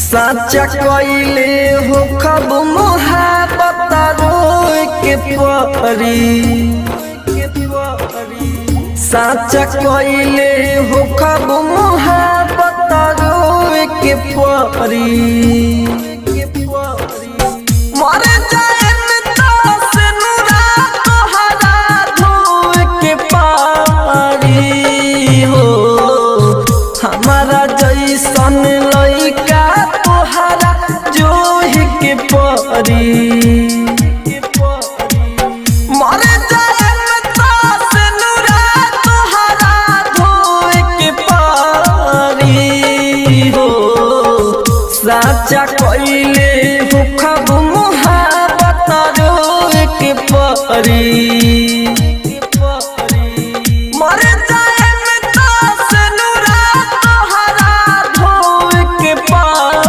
साचा कइले हो खब मोहब्बत रोए के परी। साचा कइले हो खब मोहब्बत रोए के परी। मर जाए से नुरा तोहरा धोए के पारी हो। हमारा जैसन लइका तोहरा जोहि के परी। मर जाए से नुरा तोहरा धोए के पारी हो। साचा कइले हो खब मोहब्बत रोए के परी। मर जाए से नुरा तोहरा धोए के पारी।